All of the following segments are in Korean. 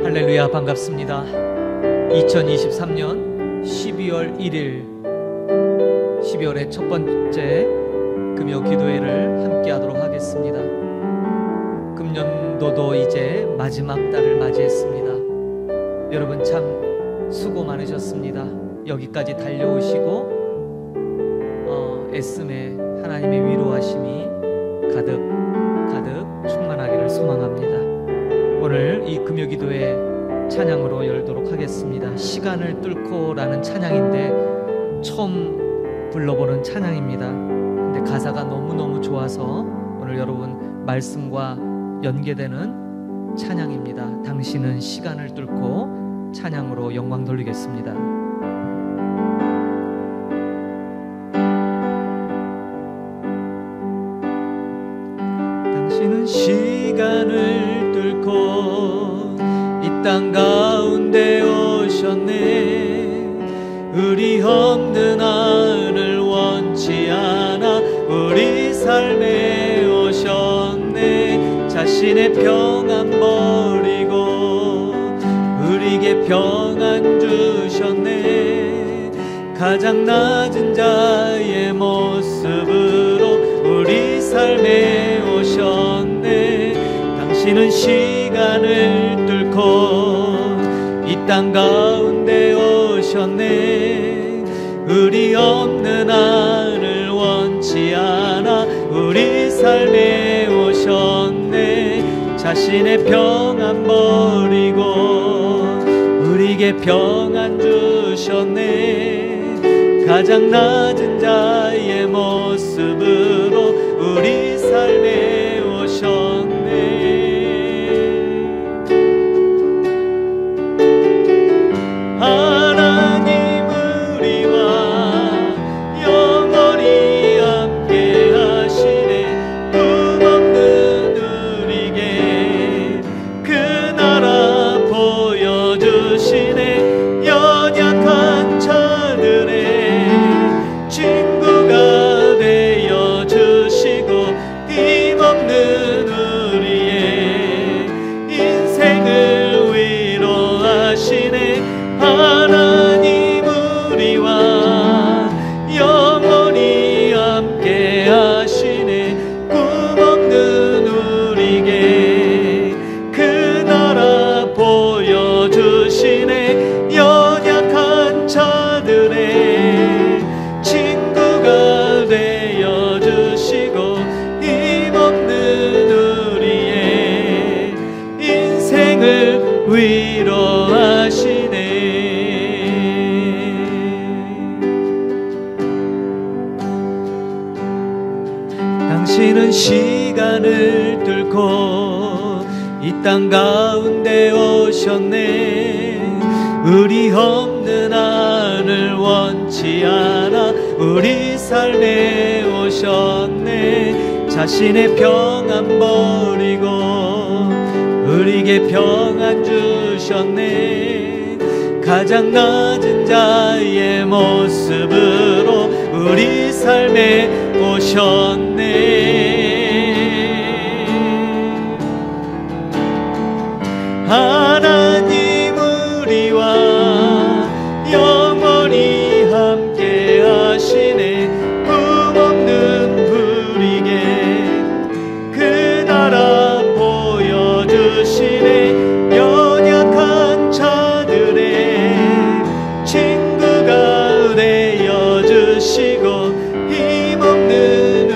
할렐루야, 반갑습니다. 2023년 12월 1일 12월의 첫 번째 금요 기도회를 함께 하도록 하겠습니다. 금년도도 이제 마지막 달을 맞이했습니다. 여러분 참 수고 많으셨습니다. 여기까지 달려오시고 애씀에 하나님의 위로하심이 가득 충만하기를 소망합니다. 오늘 이 금요기도회 찬양으로 열도록 하겠습니다. 시간을 뚫고 라는 찬양인데 처음 불러보는 찬양입니다. 근데 가사가 너무너무 좋아서 오늘 여러분 말씀과 연계되는 찬양입니다. 당신은 시간을 뚫고 찬양으로 영광 돌리겠습니다. 당신은 시간을 뚫고 이 땅 가운데 오셨네. 의리 없는 하늘 원치 않아 우리 삶에 오셨네. 자신의 평안 버리고 우리에게 평안 주셨네. 가장 낮은 자의 모습으로 우리 삶에 오셨네. 당신은 시간을 뚫고 이 땅 가운데 오셨네. 의리 없는 하늘 원치 않아 우리 삶에 오셨네. 자신의 평안 버리고 우리에게 평안 주셨네. 가장 낮은 자의 모습으로 우리 삶에 오셨네. 하나님 우리와 영원히 함께 하시네. 꿈없는 우리에게 그 나라 보여주시네. 연약한 자들의 친구가 되어주시고 힘없는 우리의 인생을 위로하시네. 하나님 우리와 영원히 함께 하시네. 꿈없는 우리에게 그 나라 보여주시네. 연약한 자들의 친구가 되어주시고 힘없는 우리의 인생을 위로하시네. 당신은 시간을 뚫고 이 땅 가운데 오셨네. 의리 없는 하늘 원치 않아 우리 삶에 오셨네. 자신의 평안 버리고 우리에게 평안 주셨네. 가장 낮은 자의 모습으로 우리 삶에 오셨네. 하나님 우리와 영원히 함께 하시네. 꿈없는 우리에게 그 나라 보여주시네. 연약한 자들의 친구가 되어주시고 힘없는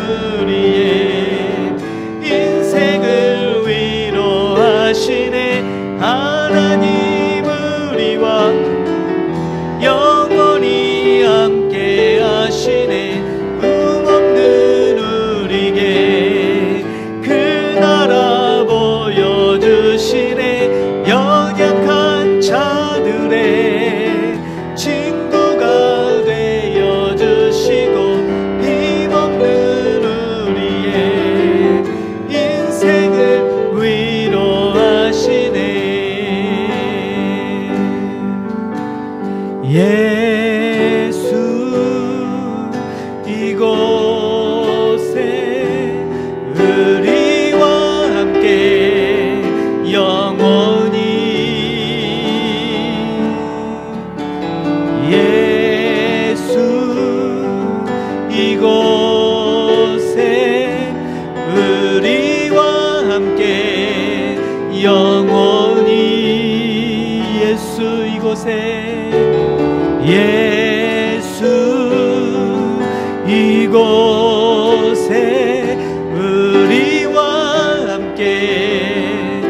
그곳에 우리와 함께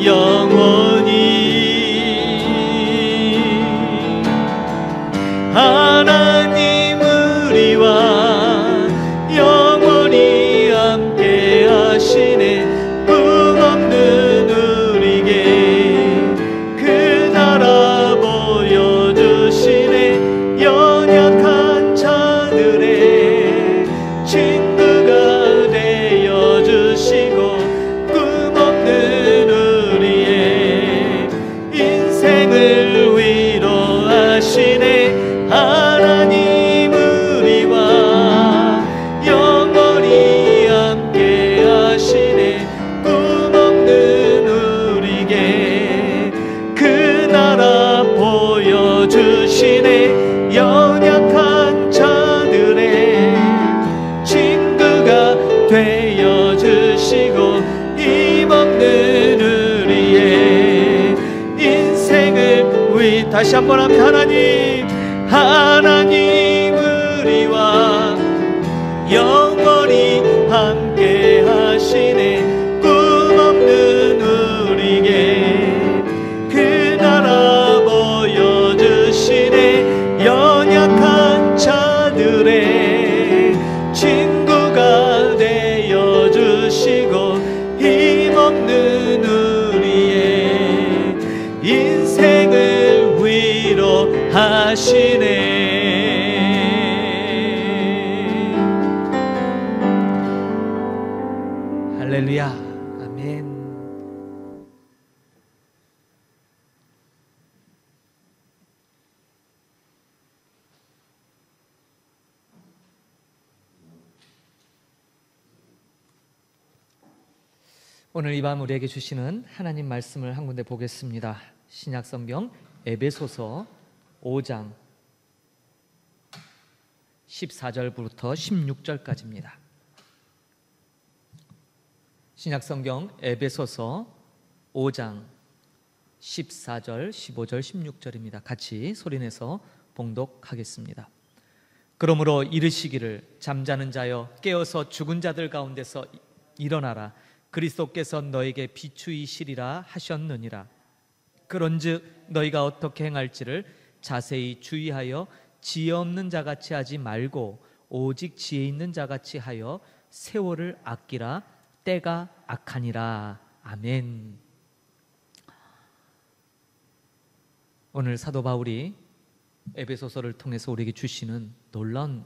영원히 하나님 우리와 영원히 함께 하시네. 꿈없는 우리에게 그 나라 보여주시네. 연약한 자들의 친구가 되어주시고 꿈없는 우리의 인생을 위로하시네. 하나님 우리와 영원히 함께 하시네. 꿈없는 우리에게 그 나라 보여주시네. 연약한 자들의 친구가 되어주시고 힘없는 우리의 인생을 다시 한번 합니다. 하나님 우리와 영원히 함께 하시네. 꿈없는 우리에게 그 나라 보여주시네. 연약한 자들의 친구가 되어주시고 힘없는 우리의 인생을 위로하시네. 할렐루야. 아멘. 오늘 이 밤 우리에게 주시는 하나님 말씀을 한 군데 보겠습니다. 신약성경 에베소서 5장 14절부터 16절까지입니다. 신약성경 에베소서 5장 14절, 15절, 16절입니다. 같이 소리내서 봉독하겠습니다. 그러므로 이르시기를 잠자는 자여 깨어서 죽은 자들 가운데서 일어나라. 그리스도께서 너에게 비추이시리라 하셨느니라. 그런즉 너희가 어떻게 행할지를 자세히 주의하여 지혜 없는 자같이 하지 말고 오직 지혜 있는 자같이 하여 세월을 아끼라. 때가 악하니라. 아멘. 오늘 사도 바울이 에베소서를 통해서 우리에게 주시는 놀라운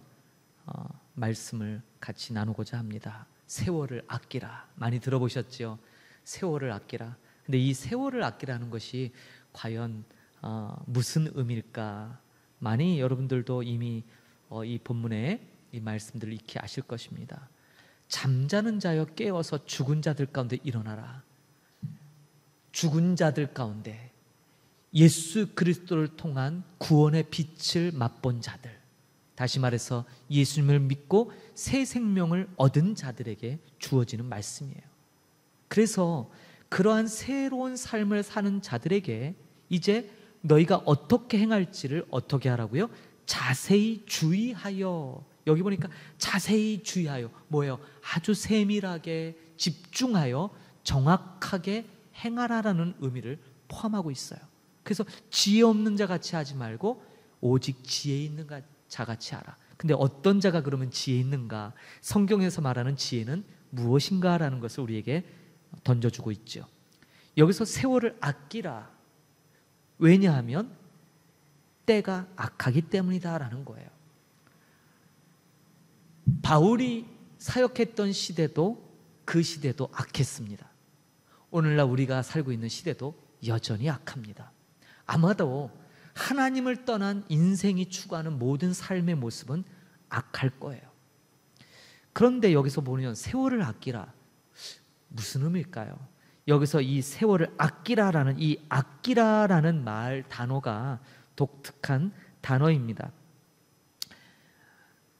말씀을 같이 나누고자 합니다. 세월을 아끼라. 많이 들어보셨죠? 세월을 아끼라. 근데 이 세월을 아끼라는 것이 과연 무슨 의미일까? 많이 여러분들도 이미 이 본문의 이 말씀들을 익히 아실 것입니다. 잠자는 자여 깨어서 죽은 자들 가운데 일어나라. 죽은 자들 가운데 예수 그리스도를 통한 구원의 빛을 맛본 자들, 다시 말해서 예수님을 믿고 새 생명을 얻은 자들에게 주어지는 말씀이에요. 그래서 그러한 새로운 삶을 사는 자들에게 이제 너희가 어떻게 행할지를 어떻게 하라고요? 자세히 주의하여. 여기 보니까 자세히 주의하여 뭐예요? 아주 세밀하게 집중하여 정확하게 행하라라는 의미를 포함하고 있어요. 그래서 지혜 없는 자같이 하지 말고 오직 지혜 있는 자같이 하라. 근데 어떤 자가 그러면 지혜 있는가? 성경에서 말하는 지혜는 무엇인가? 라는 것을 우리에게 던져주고 있죠. 여기서 세월을 아끼라. 왜냐하면 때가 악하기 때문이다 라는 거예요. 바울이 사역했던 시대도 그 시대도 악했습니다. 오늘날 우리가 살고 있는 시대도 여전히 악합니다. 아마도 하나님을 떠난 인생이 추구하는 모든 삶의 모습은 악할 거예요. 그런데 여기서 보면 세월을 아끼라. 무슨 의미일까요? 여기서 이 세월을 아끼라라는 이 아끼라라는 말 단어가 독특한 단어입니다.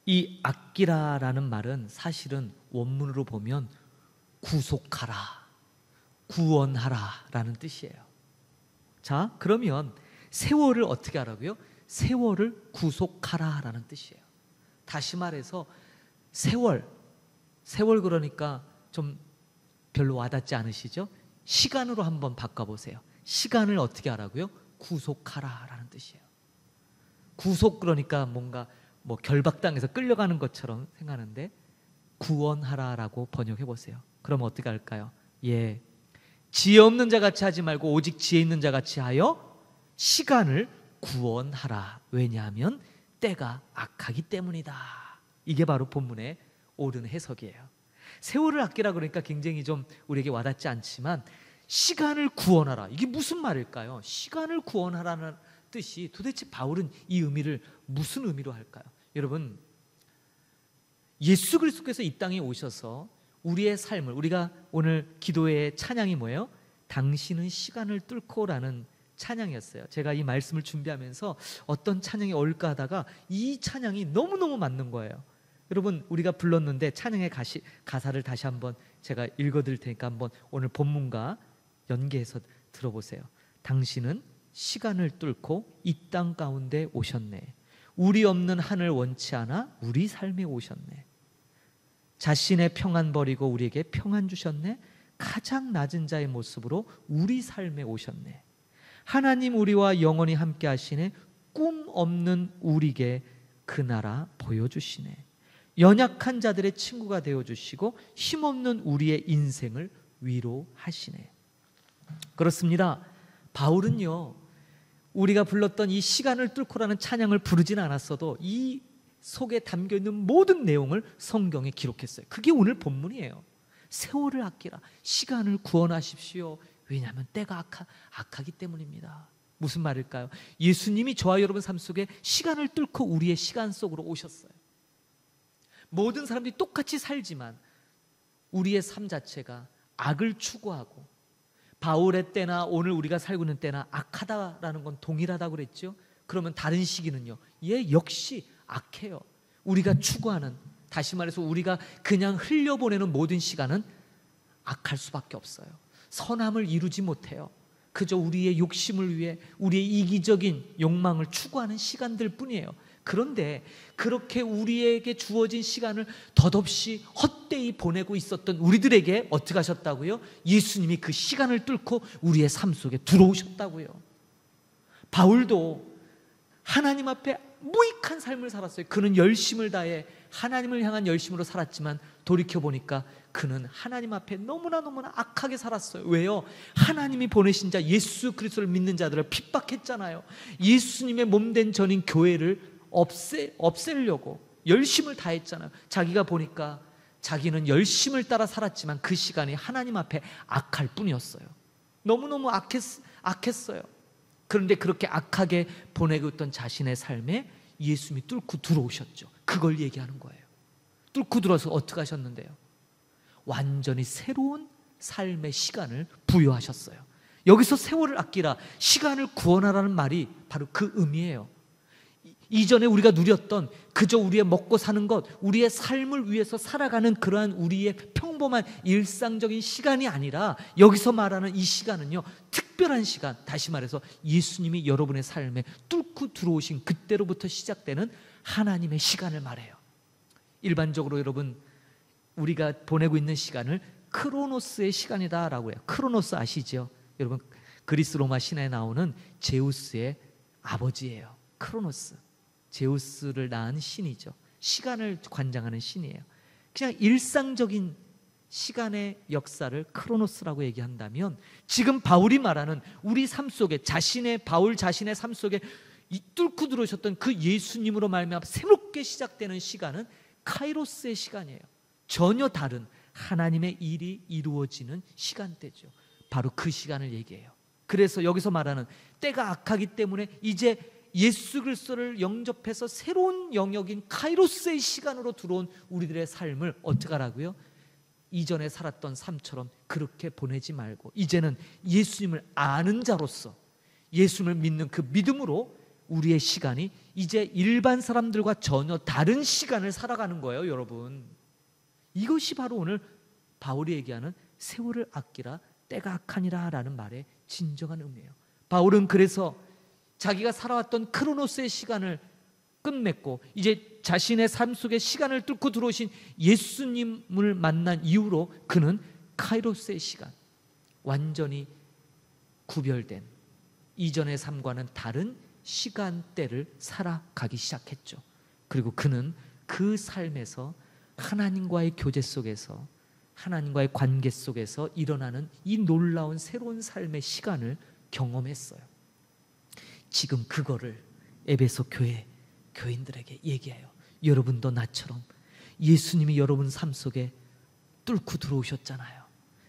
이 아끼라라는 말은 사실은 원문으로 보면 구속하라, 구원하라 라는 뜻이에요. 자, 그러면 세월을 어떻게 하라고요? 세월을 구속하라 라는 뜻이에요. 다시 말해서 세월 그러니까 좀 별로 와닿지 않으시죠? 시간으로 한번 바꿔보세요. 시간을 어떻게 하라고요? 구속하라라는 뜻이에요. 구속 그러니까 뭔가 뭐 결박당해서 끌려가는 것처럼 생각하는데 구원하라라고 번역해 보세요. 그럼 어떻게 할까요? 예, 지혜 없는 자 같이 하지 말고 오직 지혜 있는 자 같이 하여 시간을 구원하라. 왜냐하면 때가 악하기 때문이다. 이게 바로 본문의 옳은 해석이에요. 세월을 아끼라 그러니까 굉장히 좀 우리에게 와닿지 않지만 시간을 구원하라, 이게 무슨 말일까요? 시간을 구원하라는 뜻이 도대체 바울은 이 의미를 무슨 의미로 할까요? 여러분, 예수 그리스도께서 이 땅에 오셔서 우리의 삶을, 우리가 오늘 기도의 찬양이 뭐예요? 당신은 시간을 뚫고라는 찬양이었어요. 제가 이 말씀을 준비하면서 어떤 찬양이 어울릴까 하다가 이 찬양이 너무너무 맞는 거예요. 여러분, 우리가 불렀는데 찬양의 가사를 다시 한번 제가 읽어드릴 테니까 한번 오늘 본문과 연계해서 들어보세요. 당신은 시간을 뚫고 이 땅 가운데 오셨네. 우리 없는 하늘 원치 않아 우리 삶에 오셨네. 자신의 평안 버리고 우리에게 평안 주셨네. 가장 낮은 자의 모습으로 우리 삶에 오셨네. 하나님 우리와 영원히 함께 하시네. 꿈 없는 우리에게 그 나라 보여주시네. 연약한 자들의 친구가 되어주시고 힘없는 우리의 인생을 위로하시네. 그렇습니다. 바울은요, 우리가 불렀던 이 시간을 뚫고라는 찬양을 부르지는 않았어도 이 속에 담겨있는 모든 내용을 성경에 기록했어요. 그게 오늘 본문이에요. 세월을 아끼라, 시간을 구원하십시오. 왜냐하면 때가 악하기 때문입니다. 무슨 말일까요? 예수님이 저와 여러분 삶 속에 시간을 뚫고 우리의 시간 속으로 오셨어요. 모든 사람들이 똑같이 살지만 우리의 삶 자체가 악을 추구하고, 바울의 때나 오늘 우리가 살고 있는 때나 악하다라는 건 동일하다고 그랬죠. 그러면 다른 시기는요, 역시 악해요. 우리가 추구하는, 다시 말해서 우리가 그냥 흘려보내는 모든 시간은 악할 수밖에 없어요. 선함을 이루지 못해요. 그저 우리의 욕심을 위해 우리의 이기적인 욕망을 추구하는 시간들 뿐이에요. 그런데 그렇게 우리에게 주어진 시간을 덧없이 헛되이 보내고 있었던 우리들에게 어떻게 하셨다고요? 예수님이 그 시간을 뚫고 우리의 삶 속에 들어오셨다고요. 바울도 하나님 앞에 무익한 삶을 살았어요. 그는 열심을 다해 하나님을 향한 열심으로 살았지만 돌이켜보니까 그는 하나님 앞에 너무나 악하게 살았어요. 왜요? 하나님이 보내신 자 예수 그리스도를 믿는 자들을 핍박했잖아요. 예수님의 몸된 전인 교회를 없애려고 열심을 다했잖아요. 자기가 보니까 자기는 열심을 따라 살았지만 그 시간이 하나님 앞에 악할 뿐이었어요. 너무너무 악했어요. 그런데 그렇게 악하게 보내고 있던 자신의 삶에 예수님이 뚫고 들어오셨죠. 그걸 얘기하는 거예요. 뚫고 들어서 어떻게 하셨는데요? 완전히 새로운 삶의 시간을 부여하셨어요. 여기서 세월을 아끼라, 시간을 구원하라는 말이 바로 그 의미예요. 이전에 우리가 누렸던 그저 우리의 먹고 사는 것, 우리의 삶을 위해서 살아가는 그러한 우리의 평범한 일상적인 시간이 아니라 여기서 말하는 이 시간은요, 특별한 시간, 다시 말해서 예수님이 여러분의 삶에 뚫고 들어오신 그때로부터 시작되는 하나님의 시간을 말해요. 일반적으로 여러분, 우리가 보내고 있는 시간을 크로노스의 시간이다라고 해요. 크로노스 아시죠? 여러분, 그리스 로마 신화에 나오는 제우스의 아버지예요. 크로노스. 제우스를 낳은 신이죠. 시간을 관장하는 신이에요. 그냥 일상적인 시간의 역사를 크로노스라고 얘기한다면, 지금 바울이 말하는 우리 삶 속에 바울 자신의 삶 속에 뚫고 들어오셨던 그 예수님으로 말미암아 새롭게 시작되는 시간은 카이로스의 시간이에요. 전혀 다른 하나님의 일이 이루어지는 시간대죠. 바로 그 시간을 얘기해요. 그래서 여기서 말하는 때가 악하기 때문에 이제 예수 그리스도를 영접해서 새로운 영역인 카이로스의 시간으로 들어온 우리들의 삶을 어떻게 하라고요? 이전에 살았던 삶처럼 그렇게 보내지 말고 이제는 예수님을 아는 자로서 예수님을 믿는 그 믿음으로 우리의 시간이 이제 일반 사람들과 전혀 다른 시간을 살아가는 거예요, 여러분. 이것이 바로 오늘 바울이 얘기하는 세월을 아끼라, 때가 악하니라 라는 말의 진정한 의미예요. 바울은 그래서 자기가 살아왔던 크로노스의 시간을 끝맺고 이제 자신의 삶 속에 시간을 뚫고 들어오신 예수님을 만난 이후로 그는 카이로스의 시간, 완전히 구별된 이전의 삶과는 다른 시간대를 살아가기 시작했죠. 그리고 그는 그 삶에서 하나님과의 교제 속에서, 하나님과의 관계 속에서 일어나는 이 놀라운 새로운 삶의 시간을 경험했어요. 지금 그거를 에베소 교회 교인들에게 얘기해요. 여러분도 나처럼 예수님이 여러분 삶 속에 뚫고 들어오셨잖아요.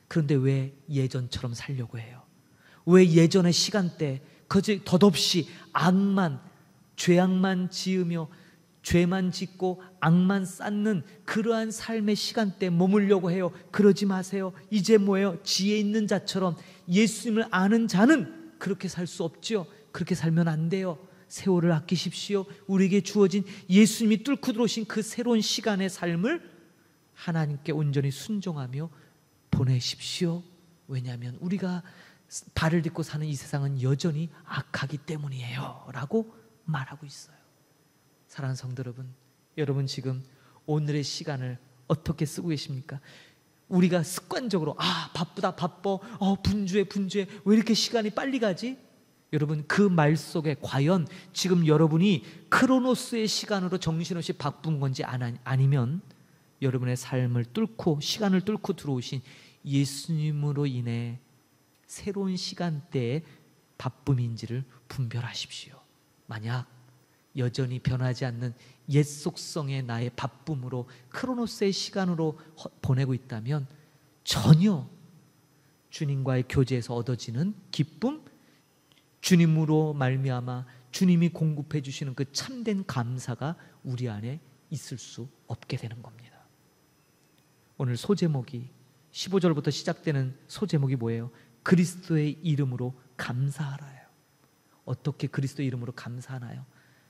그런데 왜 예전처럼 살려고 해요? 왜 예전의 시간대 거지 덧없이 악만, 죄악만 지으며 죄만 짓고 악만 쌓는 그러한 삶의 시간대에 머물려고 해요? 그러지 마세요. 이제 뭐예요? 지혜 있는 자처럼 예수님을 아는 자는 그렇게 살 수 없지요. 그렇게 살면 안 돼요. 세월을 아끼십시오. 우리에게 주어진 예수님이 뚫고 들어오신 그 새로운 시간의 삶을 하나님께 온전히 순종하며 보내십시오. 왜냐하면 우리가 발을 딛고 사는 이 세상은 여전히 악하기 때문이에요 라고 말하고 있어요. 사랑하는 성도 여러분, 여러분 지금 오늘의 시간을 어떻게 쓰고 계십니까? 우리가 습관적으로 바쁘다 바빠, 분주해 왜 이렇게 시간이 빨리 가지? 여러분 그 말 속에 과연 지금 여러분이 크로노스의 시간으로 정신없이 바쁜 건지 아니면 여러분의 삶을 뚫고 시간을 뚫고 들어오신 예수님으로 인해 새로운 시간대의 바쁨인지를 분별하십시오. 만약 여전히 변하지 않는 옛 속성의 나의 바쁨으로 크로노스의 시간으로 보내고 있다면 전혀 주님과의 교제에서 얻어지는 기쁨, 주님으로 말미암아 주님이 공급해 주시는 그 참된 감사가 우리 안에 있을 수 없게 되는 겁니다. 오늘 소제목이 15절부터 시작되는 소제목이 뭐예요? 그리스도의 이름으로 감사하라요. 어떻게 그리스도의 이름으로 감사하나요?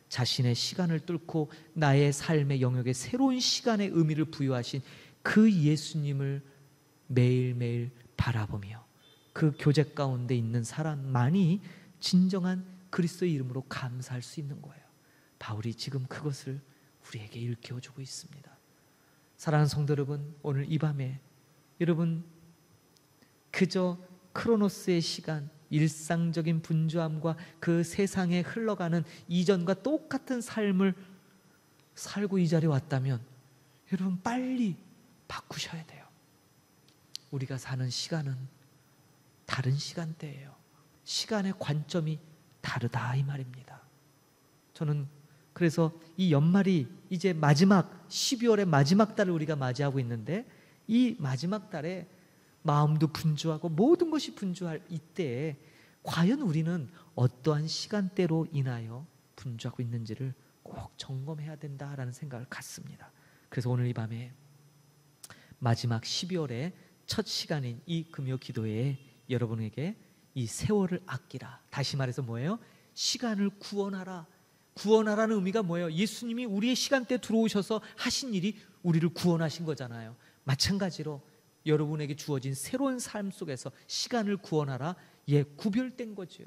자신의 시간을 뚫고 나의 삶의 영역에 새로운 시간의 의미를 부여하신 그 예수님을 매일매일 바라보며 그 교제 가운데 있는 사람만이 진정한 그리스도의 이름으로 감사할 수 있는 거예요. 바울이 지금 그것을 우리에게 일깨워주고 있습니다. 사랑하는 성도 여러분, 오늘 이 밤에 여러분 그저 크로노스의 시간, 일상적인 분주함과 그 세상에 흘러가는 이전과 똑같은 삶을 살고 이 자리에 왔다면 여러분 빨리 바꾸셔야 돼요. 우리가 사는 시간은 다른 시간대예요. 시간의 관점이 다르다 이 말입니다. 저는 그래서 이 연말이 이제 마지막 12월의 마지막 달을 우리가 맞이하고 있는데 이 마지막 달에 마음도 분주하고 모든 것이 분주할 이때에 과연 우리는 어떠한 시간대로 인하여 분주하고 있는지를 꼭 점검해야 된다라는 생각을 갖습니다. 그래서 오늘 이 밤에 마지막 12월의 첫 시간인 이 금요 기도회에 여러분에게 이 세월을 아끼라, 다시 말해서 뭐예요? 시간을 구원하라. 구원하라는 의미가 뭐예요? 예수님이 우리의 시간대에 들어오셔서 하신 일이 우리를 구원하신 거잖아요. 마찬가지로 여러분에게 주어진 새로운 삶 속에서 시간을 구원하라. 구별된 거죠.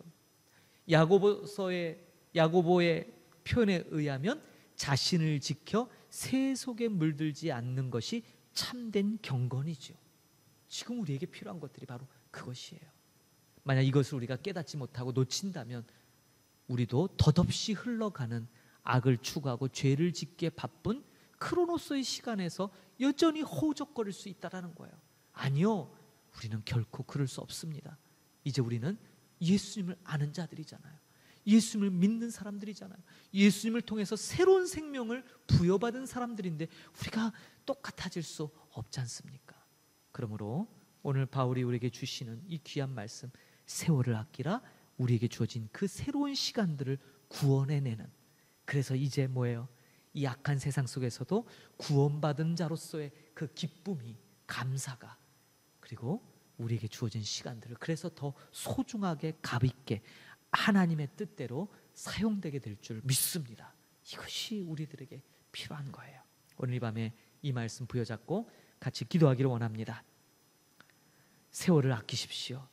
야고보의 표현에 의하면 자신을 지켜 새 속에 물들지 않는 것이 참된 경건이죠. 지금 우리에게 필요한 것들이 바로 그것이에요. 만약 이것을 우리가 깨닫지 못하고 놓친다면 우리도 덧없이 흘러가는 악을 추구하고 죄를 짓기에 바쁜 크로노스의 시간에서 여전히 허우적거릴 수 있다는 거예요. 아니요, 우리는 결코 그럴 수 없습니다. 이제 우리는 예수님을 아는 자들이잖아요. 예수님을 믿는 사람들이잖아요. 예수님을 통해서 새로운 생명을 부여받은 사람들인데 우리가 똑같아질 수 없지 않습니까? 그러므로 오늘 바울이 우리에게 주시는 이 귀한 말씀, 세월을 아끼라, 우리에게 주어진 그 새로운 시간들을 구원해내는, 그래서 이제 뭐예요? 이 악한 세상 속에서도 구원받은 자로서의 그 기쁨이, 감사가, 그리고 우리에게 주어진 시간들을 그래서 더 소중하게 값있게 하나님의 뜻대로 사용되게 될 줄 믿습니다. 이것이 우리들에게 필요한 거예요. 오늘 이 밤에 이 말씀 부여잡고 같이 기도하기를 원합니다. 세월을 아끼십시오.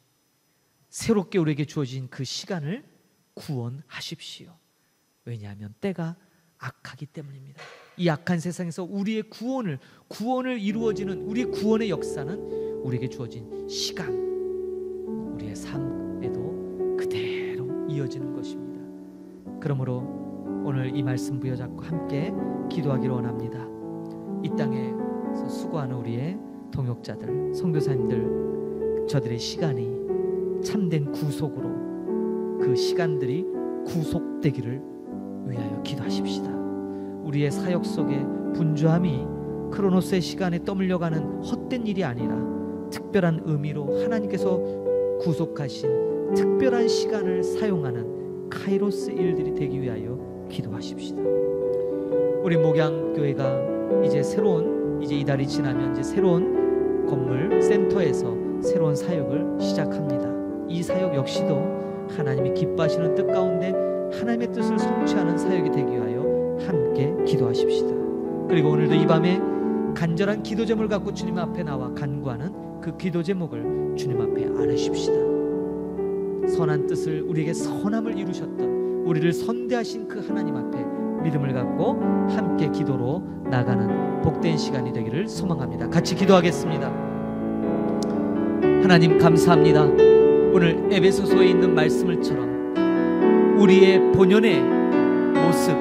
새롭게 우리에게 주어진 그 시간을 구원하십시오. 왜냐하면 때가 악하기 때문입니다. 이 악한 세상에서 우리의 구원을 이루어지는 우리의 구원의 역사는 우리에게 주어진 시간, 우리의 삶에도 그대로 이어지는 것입니다. 그러므로 오늘 이 말씀 부여잡고 함께 기도하기를 원합니다. 이 땅에서 수고하는 우리의 동역자들, 선교사님들, 저들의 시간이 참된 구속으로 그 시간들이 구속되기를 위하여 기도하십시다. 우리의 사역 속에 분주함이 크로노스의 시간에 떠밀려가는 헛된 일이 아니라 특별한 의미로 하나님께서 구속하신 특별한 시간을 사용하는 카이로스 일들이 되기 위하여 기도하십시다. 우리 목양교회가 이제 이달이 지나면 이제 새로운 건물 센터에서 새로운 사역을 시작합니다. 이 사역 역시도 하나님이 기뻐하시는 뜻 가운데 하나님의 뜻을 성취하는 사역이 되기 위하여 함께 기도하십시다. 그리고 오늘도 이 밤에 간절한 기도 제목을 갖고 주님 앞에 나와 간구하는 그 기도 제목을 주님 앞에 아뢰십시다. 선한 뜻을, 우리에게 선함을 이루셨던, 우리를 선대하신 그 하나님 앞에 믿음을 갖고 함께 기도로 나가는 복된 시간이 되기를 소망합니다. 같이 기도하겠습니다. 하나님 감사합니다. 오늘 에베소서에 있는 말씀을처럼 우리의 본연의 모습,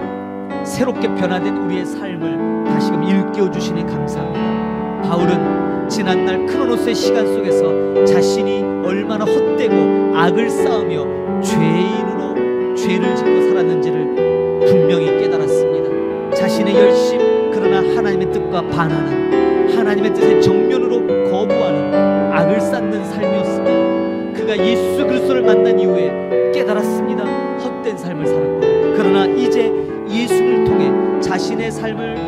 새롭게 변화된 우리의 삶을 다시금 일깨워 주시니 감사합니다. 바울은 지난날 크로노스의 시간 속에서 자신이 얼마나 헛되고 악을 쌓으며 죄인으로 죄를 짓고 살았는지를 분명히 깨달았습니다. 자신의 열심, 그러나 하나님의 뜻과 반하는, 하나님의 뜻에 정면으로 거부하는 악을 쌓는 삶이었습니다. 그가 예수 그리스도를 만난 이후에 깨달았습니다. 헛된 삶을 살았고, 그러나 이제 예수를 통해 자신의 삶으로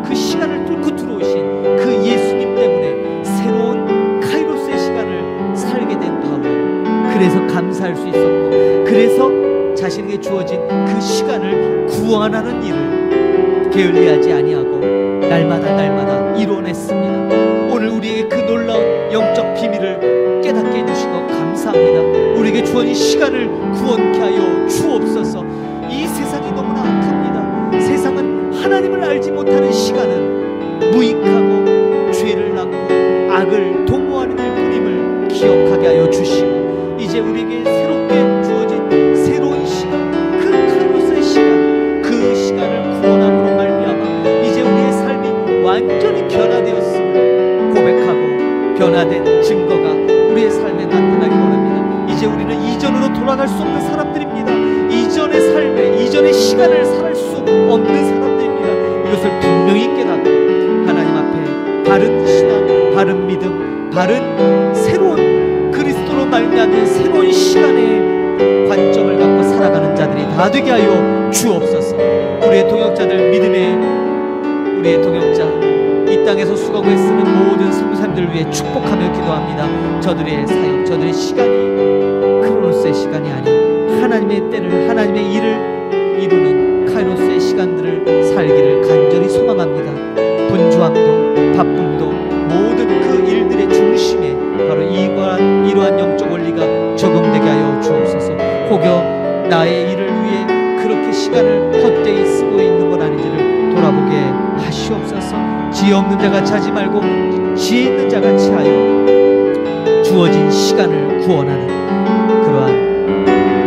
그 시간을 뚫고 들어오신 그 예수님 때문에 새로운 카이로스의 시간을 살게 된 바울은 그래서 감사할 수 있었고, 그래서 자신에게 주어진 그 시간을 구원하는 일을 게을리하지 아니하고 날마다 이뤄냈습니다. 오늘 우리에게 그 놀라운 영적 비밀을 깨닫게 해주시고 감사합니다. 우리에게 주어진 시간을 구원케 하여 주옵소서. 이 세상이 너무나 악합니다. 세상은 하나님을 알지 못하는 시간은 무익하고 죄를 낳고 악을 도모하는 일뿐임을 기억하게 하여 주시고, 이제 우리에게 새롭게 주어진 새로운 시간, 그 카이로스의 시간, 그 시간을 구원함으로 말미암아 이제 우리의 삶이 완전히 변화되었음을 고백하고 변화된 증거가 우리의 삶에 나타나기 원합니다. 이제 우리는 이전으로 돌아갈 수 없는 사람들입니다. 이전의 삶에, 이전의 시간을 살 수 없는 사람들입니다. 이것을 분명히 깨닫고 하나님 앞에 바른 신앙, 바른 믿음, 바른 새로운 그리스도로 말미암은 새로운 시간의 관점을 갖고 살아가는 자들이 다 되게 하여 주옵소서. 우리의 동역자들, 믿음의 우리의 동역자, 이 땅에서 수고하고 애쓰는 모든 선교사님들을 위해 축복하며 기도합니다. 저들의 사역, 저들의 시간이 크로노스의 시간이 아닌 하나님의 때를, 하나님의 일을 이루는 카이로스의 시간들을 살기를 간절히 소망합니다. 분주함도 바쁨도 모든 그 일들의 중심에 바로 이러한 영적 원리가 적용되게 하여 주옵소서. 혹여 나의 일을 위해 그렇게 시간을 헛되이 쓰고 있는 것 아닌지를 돌아보게 하시옵소서. 지혜 없는 자같이 하지 말고 지혜 있는 자같이 하여 주어진 시간을 구원하는 그러한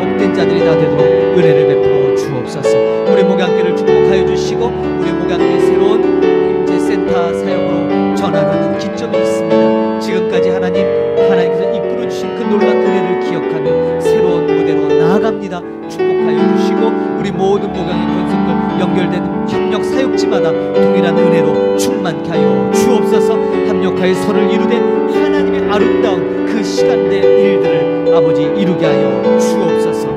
복된 자들이 다 되도록 은혜를 베풀어 주옵소서. 우리 목양교를 축복하여 주시고, 우리 목양교의 새로운 이제 센터 사역으로 전환하는 기점이 있습니다. 지금까지 하나님께서 이끌어 주신 그 놀라운 은혜를 기억하며 새로운 무대로 나아갑니다. 축복하여 주시고, 우리 모든 목양의 권속들 연결되는 협력 사역지마다 동일한 은혜로 충만케 하여 주옵소서. 합력하여 서로를 이루되 하나님의 아름다운 그 시간대 일들을 아버지 이루게 하여 주옵소서.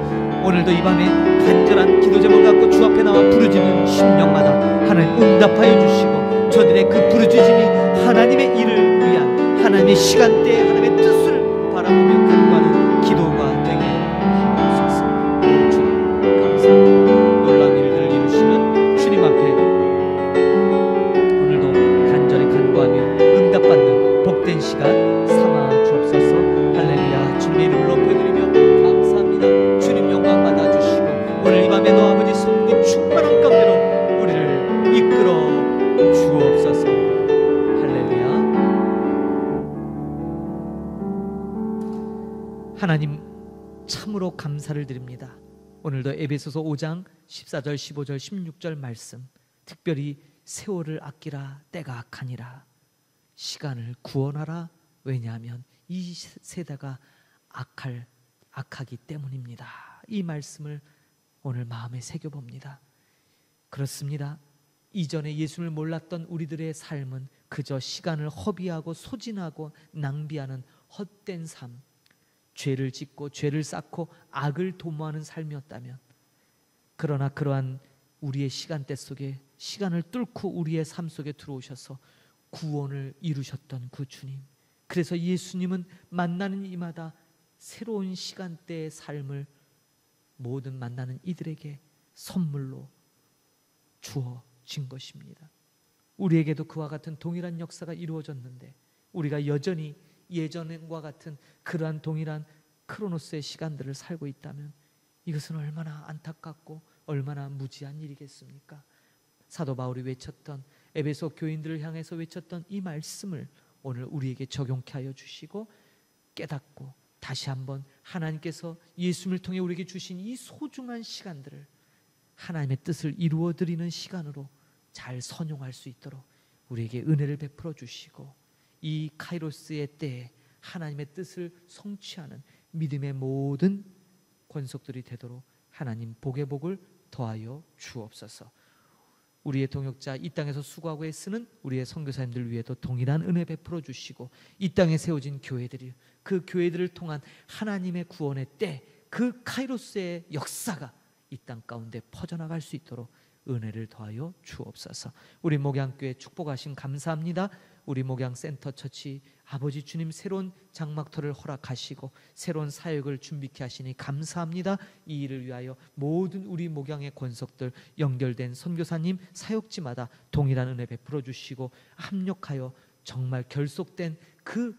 오늘도 이 밤에 간절한 기도 제목을 갖고 주 앞에 나와 부르짖는 심령마다 하나님 응답하여 주시고, 저들의 그 부르짖음이 하나님의 일을 위한 하나님의 시간대에 하나님의 뜻을 바라보며 간구하는 기도가 되게 하옵소서. 주님 감사합니다. 놀라운 일들을 이루시는 주님 앞에 오늘도 간절히 간구하며 응답받는 복된 시간 삼아 주옵소서. 할렐루야. 주님의 이름을 높여드리며 감사합니다. 주님 영광 받아주시고, 오늘 이 밤에도 아버지 성령 충만한 가운데로 우리를 하나님 참으로 감사를 드립니다. 오늘도 에베소서 5장 14절 15절 16절 말씀, 특별히 세월을 아끼라 때가 악하니라, 시간을 구원하라. 왜냐하면 이 세대가 악하기 때문입니다. 이 말씀을 오늘 마음에 새겨봅니다. 그렇습니다. 이전에 예수를 몰랐던 우리들의 삶은 그저 시간을 허비하고 소진하고 낭비하는 헛된 삶, 죄를 짓고 죄를 쌓고 악을 도모하는 삶이었다면, 그러나 그러한 우리의 시간대 속에 시간을 뚫고 우리의 삶 속에 들어오셔서 구원을 이루셨던 그 주님, 그래서 예수님은 만나는 이마다 새로운 시간대의 삶을 모든 만나는 이들에게 선물로 주어진 것입니다. 우리에게도 그와 같은 동일한 역사가 이루어졌는데, 우리가 여전히 예전과 같은 그러한 동일한 크로노스의 시간들을 살고 있다면 이것은 얼마나 안타깝고 얼마나 무지한 일이겠습니까? 사도 바울이 외쳤던, 에베소 교인들을 향해서 외쳤던 이 말씀을 오늘 우리에게 적용케 하여 주시고, 깨닫고 다시 한번 하나님께서 예수님을 통해 우리에게 주신 이 소중한 시간들을 하나님의 뜻을 이루어 드리는 시간으로 잘 선용할 수 있도록 우리에게 은혜를 베풀어 주시고, 이 카이로스의 때에 하나님의 뜻을 성취하는 믿음의 모든 권속들이 되도록 하나님 복의 복을 더하여 주옵소서. 우리의 동역자, 이 땅에서 수고하고 애쓰는 우리의 선교사님들 위에도 동일한 은혜 베풀어 주시고, 이 땅에 세워진 교회들이, 그 교회들을 통한 하나님의 구원의 때, 그 카이로스의 역사가 이 땅 가운데 퍼져나갈 수 있도록 은혜를 더하여 주옵소서. 우리 목양교회 축복하심 감사합니다. 우리 목양센터 처치 아버지 주님 새로운 장막터를 허락하시고 새로운 사역을 준비케 하시니 감사합니다. 이 일을 위하여 모든 우리 목양의 권속들, 연결된 선교사님 사역지마다 동일한 은혜 베풀어 주시고, 합력하여 정말 결속된 그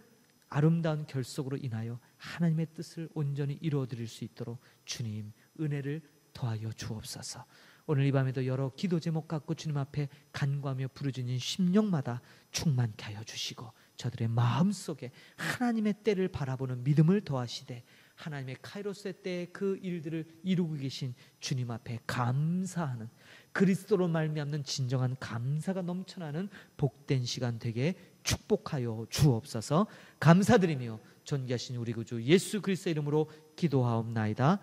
아름다운 결속으로 인하여 하나님의 뜻을 온전히 이루어 드릴 수 있도록 주님 은혜를 더하여 주옵소서. 오늘 이 밤에도 여러 기도 제목 갖고 주님 앞에 간구하며 부르짖는 심령마다 충만케 하여 주시고, 저들의 마음속에 하나님의 때를 바라보는 믿음을 더하시되, 하나님의 카이로스의 때의 그 일들을 이루고 계신 주님 앞에 감사하는, 그리스도로 말미암는 진정한 감사가 넘쳐나는 복된 시간 되게 축복하여 주옵소서. 감사드리며 존귀하신 우리 구주 예수 그리스도의 이름으로 기도하옵나이다.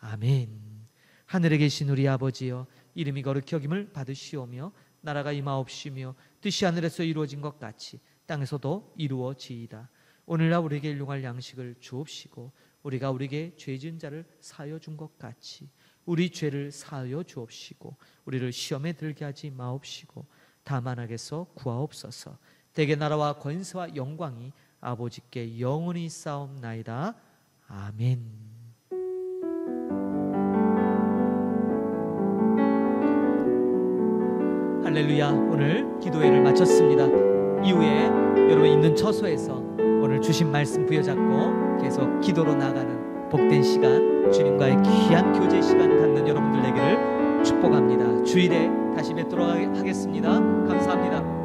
아멘. 하늘에 계신 우리 아버지여, 이름이 거룩히 여김을 받으시오며 나라가 임하옵시며 뜻이 하늘에서 이루어진 것 같이 땅에서도 이루어지이다. 오늘날 우리에게 일용할 양식을 주옵시고, 우리가 우리에게 죄 지은 자를 사하여 준 것 같이 우리 죄를 사하여 주옵시고, 우리를 시험에 들게 하지 마옵시고 다만 악에서 구하옵소서. 대개 나라와 권세와 영광이 아버지께 영원히 있사옵나이다. 아멘. 할렐루야. 오늘 기도회를 마쳤습니다. 이후에 여러분 있는 처소에서 오늘 주신 말씀 부여잡고 계속 기도로 나가는 복된 시간, 주님과의 귀한 교제 시간 갖는 여러분들 되기를 축복합니다. 주일에 다시 뵙도록 하겠습니다. 감사합니다.